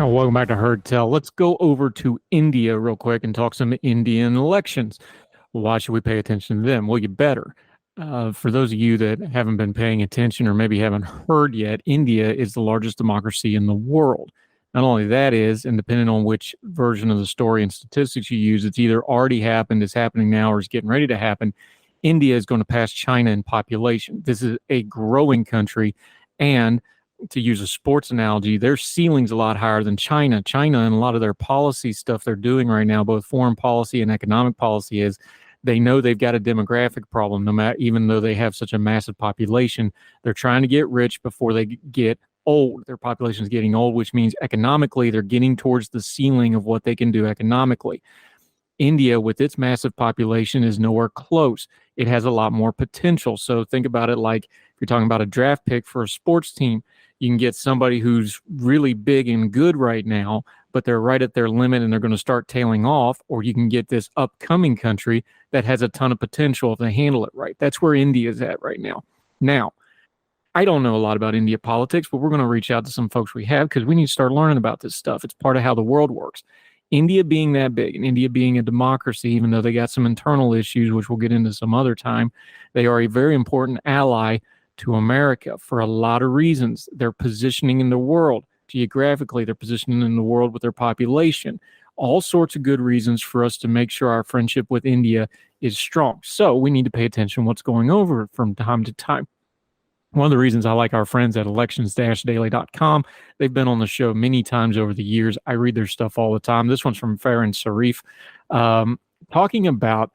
Welcome back to Heard Tell. Let's go over to India real quick and talk some Indian elections. Why should we pay attention to them? Well, you better. For those of you that haven't been paying attention or maybe haven't heard yet, India is the largest democracy in the world. Not only that is, and depending on which version of the story and statistics you use, it's either already happened, is happening now, or is getting ready to happen. India is going to pass China in population. This is a growing country, and to use a sports analogy, their ceiling's a lot higher than China. China and a lot of their policy stuff they're doing right now, both foreign policy and economic policy, is they know they've got a demographic problem. No matter, even though they have such a massive population, they're trying to get rich before they get old. Their population is getting old, which means economically they're getting towards the ceiling of what they can do economically. India, with its massive population, is nowhere close. It has a lot more potential. So think about it like if you're talking about a draft pick for a sports team, you can get somebody who's really big and good right now, but they're right at their limit and they're going to start tailing off, or you can get this upcoming country that has a ton of potential if they handle it right. That's where India is at right now. Now, I don't know a lot about India politics, but we're going to reach out to some folks we have because we need to start learning about this stuff. It's part of how the world works. India being that big and India being a democracy, even though they got some internal issues, which we'll get into some other time, they are a very important ally to America for a lot of reasons. Their positioning in the world, geographically, their positioning in the world with their population, all sorts of good reasons for us to make sure our friendship with India is strong. So we need to pay attention to what's going over from time to time. One of the reasons I like our friends at elections-daily.com, they've been on the show many times over the years. I read their stuff all the time. This one's from Farron Sarif, talking about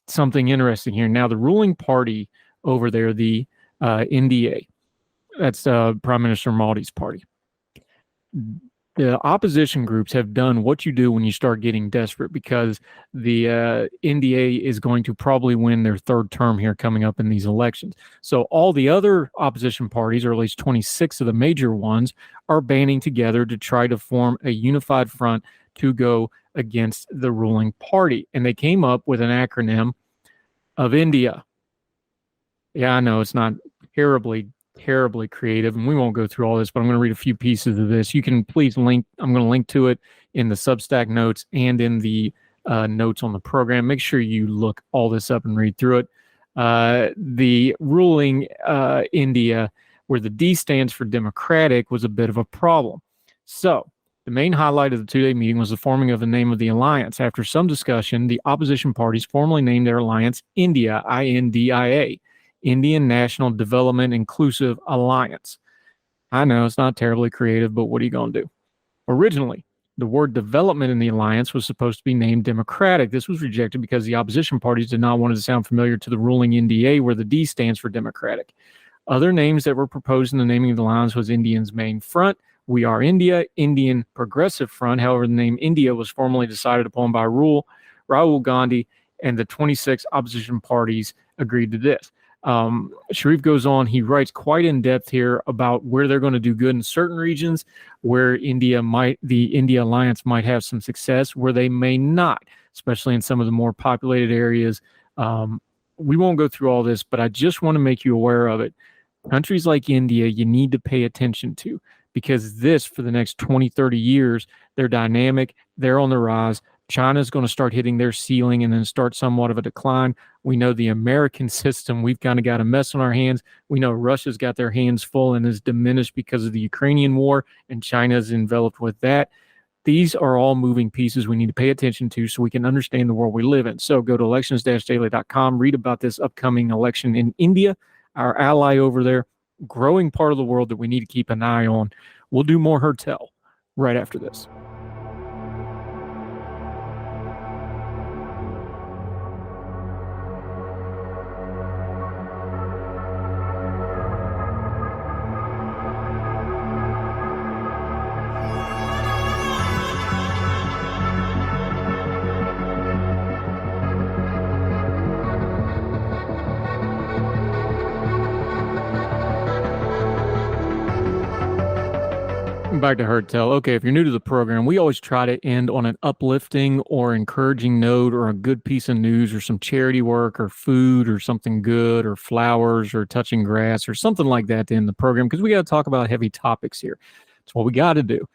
something interesting here. Now, the ruling party over there, the NDA, that's Prime Minister Modi's party. The opposition groups have done what you do when you start getting desperate, because the NDA is going to probably win their third term here coming up in these elections. So all the other opposition parties, or at least 26 of the major ones, are banding together to try to form a unified front to go against the ruling party. And they came up with an acronym of India. Yeah, I know it's not terribly creative, and we won't go through all this, but I'm going to read a few pieces of this. You can please link, I'm going to link to it in the Substack notes and in the notes on the program. Make sure you look all this up and read through it. The ruling India, where the D stands for Democratic, was a bit of a problem. So the main highlight of the two-day meeting was the forming of the name of the alliance. After some discussion, the opposition parties formally named their alliance India, INDIA, Indian National Development Inclusive Alliance. I know it's not terribly creative, but what are you going to do? Originally, the word development in the alliance was supposed to be named Democratic. This was rejected because the opposition parties did not want it to sound familiar to the ruling NDA, where the D stands for Democratic. Other names that were proposed in the naming of the alliance was Indians Main Front, We Are India, Indian Progressive Front. However, the name India was formally decided upon by Rahul Gandhi, and the 26 opposition parties agreed to this. Sharif goes on, he writes quite in depth here about where they're going to do good in certain regions, where the India Alliance might have some success, where they may not, especially in some of the more populated areas. We won't go through all this, but I just want to make you aware of it. Countries like India, you need to pay attention to, because this, for the next 20, 30 years, they're dynamic, they're on the rise. China's going to start hitting their ceiling and then start somewhat of a decline. We know the American system, we've kind of got a mess on our hands. We know Russia's got their hands full and is diminished because of the Ukrainian war, and China's enveloped with that. These are all moving pieces we need to pay attention to so we can understand the world we live in. So go to elections-daily.com, read about this upcoming election in India, our ally over there, growing part of the world that we need to keep an eye on. We'll do more Heard Tell right after this. Back to Heard Tell. Okay, if you're new to the program, we always try to end on an uplifting or encouraging note, or a good piece of news, or some charity work, or food, or something good, or flowers, or touching grass, or something like that to end the program, because we got to talk about heavy topics here. That's what we got to do.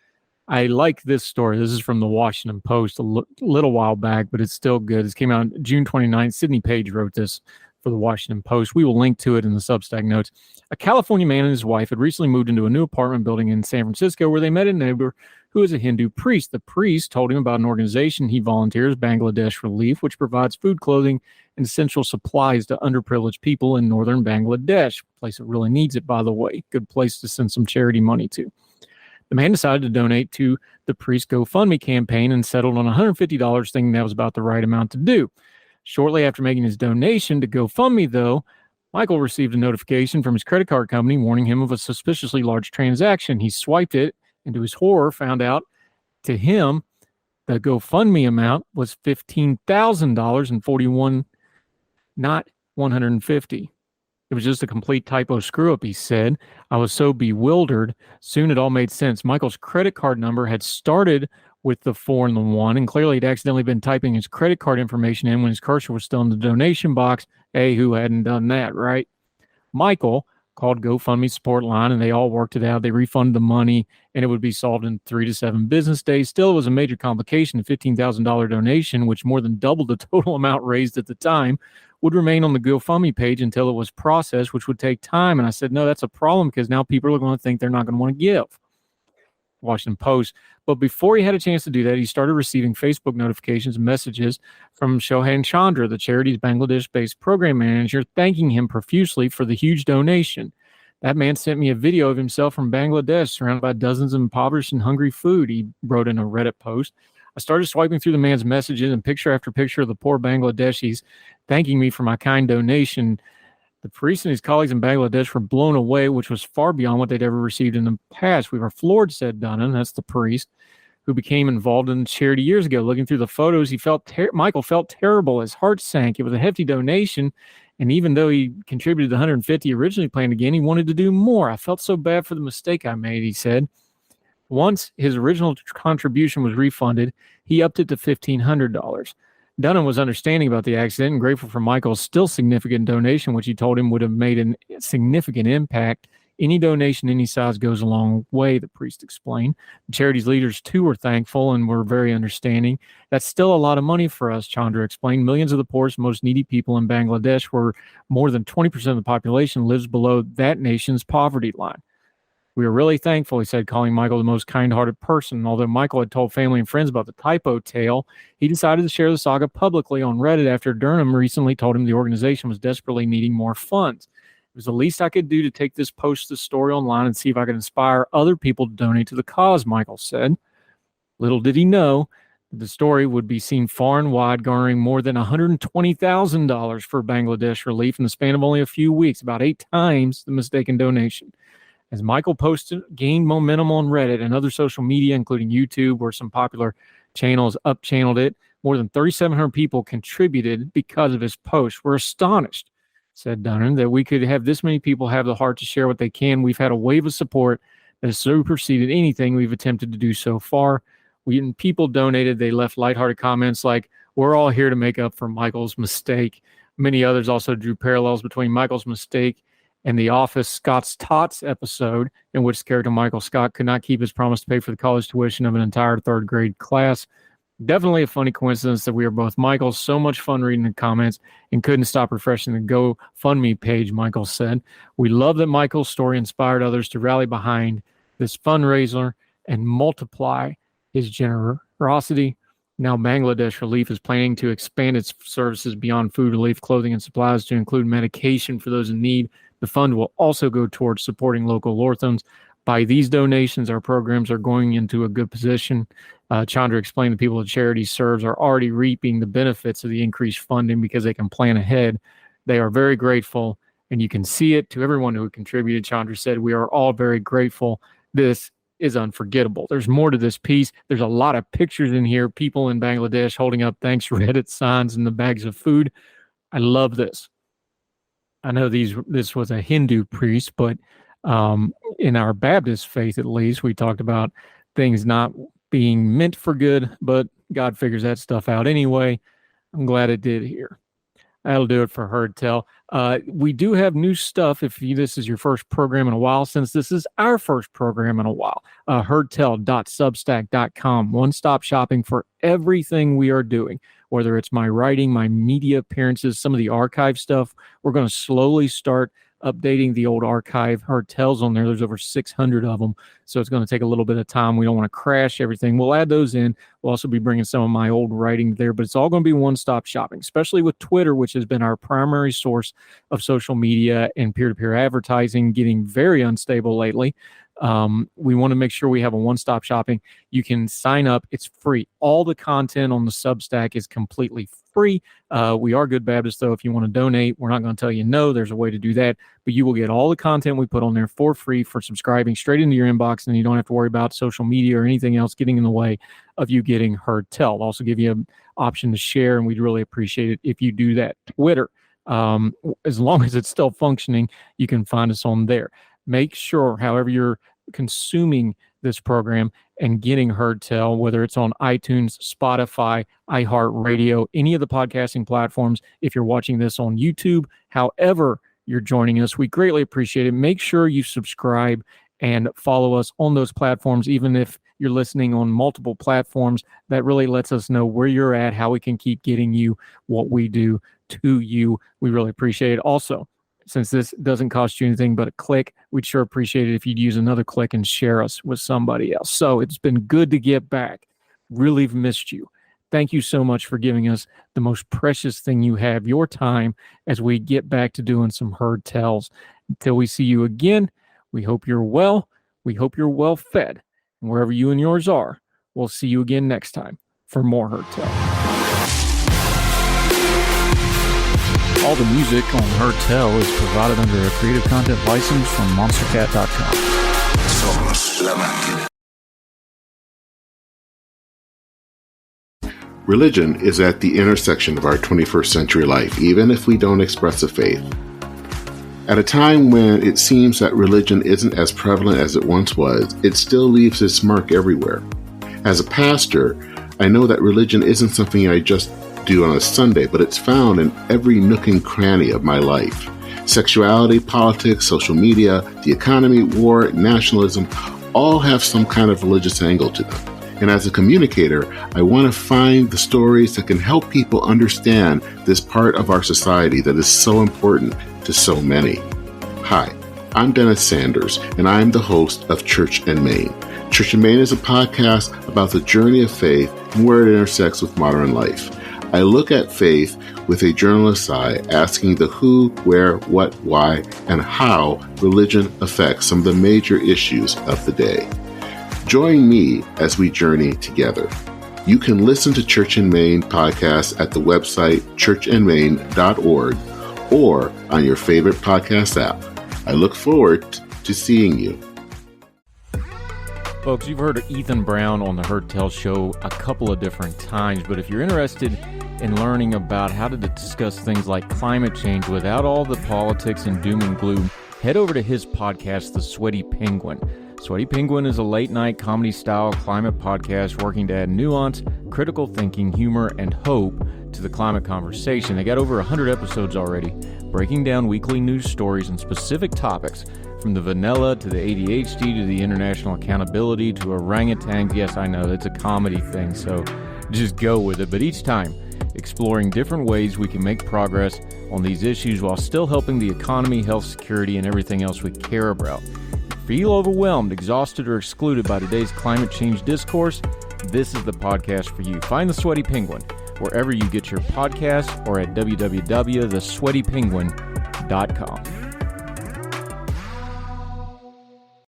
I like this story. This is from the Washington Post a little while back, but it's still good. It came out June 29th. Sidney Page wrote this for the Washington Post. We will link to it in the Substack notes. A California man and his wife had recently moved into a new apartment building in San Francisco, where they met a neighbor who is a Hindu priest. The priest told him about an organization he volunteers, Bangladesh Relief, which provides food, clothing, and essential supplies to underprivileged people in northern Bangladesh. A place that really needs it, by the way. Good place to send some charity money to. The man decided to donate to the priest's GoFundMe campaign and settled on $150, thinking that was about the right amount to do. Shortly after making his donation to GoFundMe, though, Michael received a notification from his credit card company warning him of a suspiciously large transaction. He swiped it, and to his horror, found out to him the GoFundMe amount was $15,041, not $150. It was just a complete typo screw-up, he said. I was so bewildered. Soon it all made sense. Michael's credit card number had started with the 4 and the 1, and clearly he'd accidentally been typing his credit card information in when his cursor was still in the donation box. Hey, who hadn't done that, right? Michael called GoFundMe support line, and they all worked it out. They refunded the money, and it would be solved in 3 to 7 business days. Still, it was a major complication. The $15,000 donation, which more than doubled the total amount raised at the time, would remain on the GoFundMe page until it was processed, which would take time. And I said, no, that's a problem because now people are going to think they're not going to want to give. Washington Post. But before he had a chance to do that, he started receiving Facebook notifications and messages from Shohan Chandra, the charity's Bangladesh-based program manager, thanking him profusely for the huge donation. That man sent me a video of himself from Bangladesh, surrounded by dozens of impoverished and hungry food, he wrote in a Reddit post. I started swiping through the man's messages, and picture after picture of the poor Bangladeshis thanking me for my kind donation. The priest and his colleagues in Bangladesh were blown away, which was far beyond what they'd ever received in the past. We were floored, said Dunham, that's the priest, who became involved in the charity years ago. Looking through the photos, Michael felt terrible. His heart sank. It was a hefty donation, and even though he contributed the $150 originally planned again, he wanted to do more. I felt so bad for the mistake I made, he said. Once his original contribution was refunded, he upped it to $1,500. Dunham was understanding about the accident and grateful for Michael's still significant donation, which he told him would have made a significant impact. Any donation, any size goes a long way, the priest explained. The charity's leaders, too, were thankful and were very understanding. That's still a lot of money for us, Chandra explained. Millions of the poorest, most needy people in Bangladesh, where more than 20% of the population lives below that nation's poverty line. We are really thankful, he said, calling Michael the most kind-hearted person. Although Michael had told family and friends about the typo tale, he decided to share the saga publicly on Reddit after Durham recently told him the organization was desperately needing more funds. It was the least I could do to take this story online and see if I could inspire other people to donate to the cause, Michael said. Little did he know that the story would be seen far and wide, garnering more than $120,000 for Bangladesh relief in the span of only a few weeks, about 8 times the mistaken donation. As Michael posted, gained momentum on Reddit and other social media, including YouTube, where some popular channels up-channeled it, more than 3,700 people contributed because of his post. We're astonished, said Dunham, that we could have this many people have the heart to share what they can. We've had a wave of support that has superseded anything we've attempted to do so far. When people donated, they left lighthearted comments like, we're all here to make up for Michael's mistake. Many others also drew parallels between Michael's mistake and The Office Scott's Tots episode, in which character Michael Scott could not keep his promise to pay for the college tuition of an entire 3rd grade class. Definitely a funny coincidence that we are both Michaels. So much fun reading the comments and couldn't stop refreshing the GoFundMe page, Michael said. We love that Michael's story inspired others to rally behind this fundraiser and multiply his generosity. Now Bangladesh Relief is planning to expand its services beyond food relief, clothing, and supplies to include medication for those in need. The fund will also go towards supporting local orphans. By these donations, our programs are going into a good position. Chandra explained the people the charity serves are already reaping the benefits of the increased funding because they can plan ahead. They are very grateful, and you can see it to everyone who contributed. Chandra said, we are all very grateful. This is unforgettable. There's more to this piece. There's a lot of pictures in here, people in Bangladesh holding up thanks Reddit signs and the bags of food. I love this. I know this was a Hindu priest, but in our Baptist faith, at least, we talked about things not being meant for good, but God figures that stuff out anyway. I'm glad it did here. That'll do it for Heard Tell. We do have new stuff if this is your first program in a while, since this is our first program in a while. Heardtell.substack.com. One-stop shopping for everything we are doing, whether it's my writing, my media appearances, some of the archive stuff. We're going to slowly start updating the old archive Heard Tells on there. There's over 600 of them, so it's going to take a little bit of time. We don't want to crash everything. We'll add those in. We'll also be bringing some of my old writing there, but it's all going to be one-stop shopping, especially with Twitter, which has been our primary source of social media and peer-to-peer advertising, getting very unstable lately. We want to make sure we have a one-stop shopping. You can sign up. It's free. All the content on the Substack is completely free. We are Good Baptist, though. If you want to donate, we're not going to tell you no. There's a way to do that. But you will get all the content we put on there for free for subscribing straight into your inbox, and you don't have to worry about social media or anything else getting in the way of you getting Heard Tell. I'll also give you an option to share, and we'd really appreciate it if you do that. Twitter, as long as it's still functioning, you can find us on there. Make sure, however you're consuming this program and getting Heard Tell, whether it's on iTunes, Spotify, iHeartRadio, any of the podcasting platforms, if you're watching this on YouTube, however you're joining us. We greatly appreciate it. Make sure you subscribe and follow us on those platforms, even if you're listening on multiple platforms. That really lets us know where you're at, how we can keep getting you what we do to you. We really appreciate it. Also, since this doesn't cost you anything but a click, we'd sure appreciate it if you'd use another click and share us with somebody else. So it's been good to get back. Really have missed you. Thank you so much for giving us the most precious thing you have, your time, as we get back to doing some Heard Tells. Until we see you again, we hope you're well. We hope you're well fed. And wherever you and yours are, we'll see you again next time for more Heard Tell. All the music on Heard Tell is provided under a Creative Content license from monstercat.com. Somos la máquina. Religion is at the intersection of our 21st century life, even if we don't express a faith. At a time when it seems that religion isn't as prevalent as it once was, it still leaves its mark everywhere. As a pastor, I know that religion isn't something I just do on a Sunday, but it's found in every nook and cranny of my life. Sexuality, politics, social media, the economy, war, nationalism, all have some kind of religious angle to them. And as a communicator, I want to find the stories that can help people understand this part of our society that is so important to so many. Hi, I'm Dennis Sanders, and I'm the host of Church and Main. Church and Main is a podcast about the journey of faith and where it intersects with modern life. I look at faith with a journalist's eye, asking the who, where, what, why, and how religion affects some of the major issues of the day. Join me as we journey together. You can listen to Church and Main podcast at the website churchandmain.org or on your favorite podcast app. I look forward to seeing you. Folks, you've heard of Ethan Brown on the Heard Tell show a couple of different times, but if you're interested in learning about how to discuss things like climate change without all the politics and doom and gloom, head over to his podcast, The Sweaty Penguin. Sweaty Penguin is a late-night comedy-style climate podcast working to add nuance, critical thinking, humor, and hope to the climate conversation. They got over 100 episodes already, breaking down weekly news stories and specific topics, from the vanilla to the ADHD to the international accountability to orangutans. Yes, I know, it's a comedy thing, so just go with it. But each time, exploring different ways we can make progress on these issues while still helping the economy, health, security, and everything else we care about. Feel overwhelmed, exhausted, or excluded by today's climate change discourse? This is the podcast for you. Find The Sweaty Penguin wherever you get your podcasts or at www.thesweatypenguin.com.